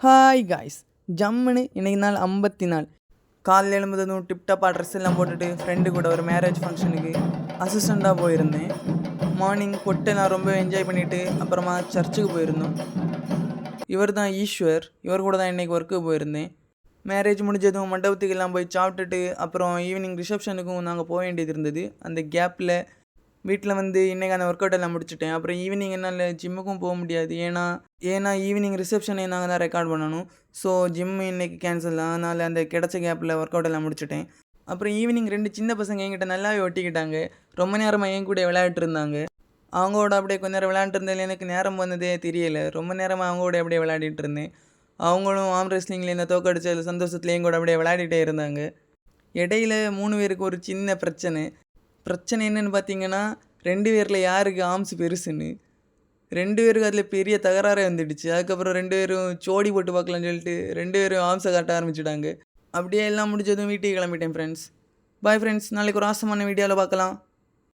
Hi guys, ஜம்முன்னு இன்னைக்கு நாள் 50 நாள் காலையில் எழும்புறதும் டிப்டாப்பாக ட்ரெஸ் எல்லாம் போட்டுட்டு ஃப்ரெண்டு கூட ஒரு மேரேஜ் ஃபங்க்ஷனுக்கு அசிஸ்டண்ட்டாக போயிருந்தேன். மார்னிங் பொட்டை நான் ரொம்ப என்ஜாய் பண்ணிவிட்டு அப்புறமா சர்ச்சுக்கு போயிருந்தோம். இவர் தான் ஈஸ்வர், இவர் கூட தான் இன்றைக்கி ஒர்க்கு போயிருந்தேன். மேரேஜ் முடிஞ்சதும் மண்டபத்துக்கெல்லாம் போய் சாப்பிட்டுட்டு அப்புறம் ஈவினிங் ரிசப்ஷனுக்கும் நாங்கள் போக வேண்டியது இருந்தது. அந்த கேப்பில் வீட்டில் இன்றைக்கான ஒர்க் அவுட் எல்லாம் முடிச்சுட்டேன். அப்புறம் ஈவினிங் என்னால் ஜிம்முக்கும் போக முடியாது, ஏன்னா ஈவினிங் ரிசப்ஷனை நாங்கள் தான் ரெக்கார்ட் பண்ணணும். ஸோ ஜிம்மு இன்றைக்கி கேன்சல் தான். அதனால் அந்த கிடச்ச கேப்பில் ஒர்க் அவுட் எல்லாம் முடிச்சுட்டேன். அப்புறம் ஈவினிங் 2 சின்ன பசங்க என்கிட்ட நல்லாவே ஒட்டிக்கிட்டாங்க. ரொம்ப நேரமாக என் கூட விளையாட்டு இருந்தாங்க. அவங்களோட அப்படியே கொஞ்ச நேரம் விளையாண்டுருந்ததில் எனக்கு நேரம் வந்ததே தெரியலை. ரொம்ப நேரமாக அவங்களோட அப்படியே விளையாடிட்டு இருந்தேன். அவங்களும் ஆம் ரெஸ்லிங்கில் என்ன தோக்கடிச்ச சந்தோஷத்தில் என் கூட அப்படியே விளையாடிட்டே இருந்தாங்க. இடையில 3 பேருக்கு ஒரு சின்ன பிரச்சனை என்னென்னு பார்த்தீங்கன்னா, 2 பேரில் யாருக்கு ஆர்ம்ஸ் பெருசுன்னு. 2 பேருக்கு அதில் பெரிய தகராறே வந்துடுச்சு. அதுக்கப்புறம் 2 பேரும் ஜோடி போட்டு பார்க்கலான்னு சொல்லிட்டு 2 பேரும் ஆர்ம்ஸை காட்ட ஆரம்பிச்சிட்டாங்க. அப்படியே எல்லாம் முடிஞ்சதும் வீட்டுக்கு கிளம்பிட்டேன் ஃப்ரெண்ட்ஸ். பாய் ஃப்ரெண்ட்ஸ், நாளைக்கு ஒரு ஆசமான வீடியோவில் பார்க்கலாம்.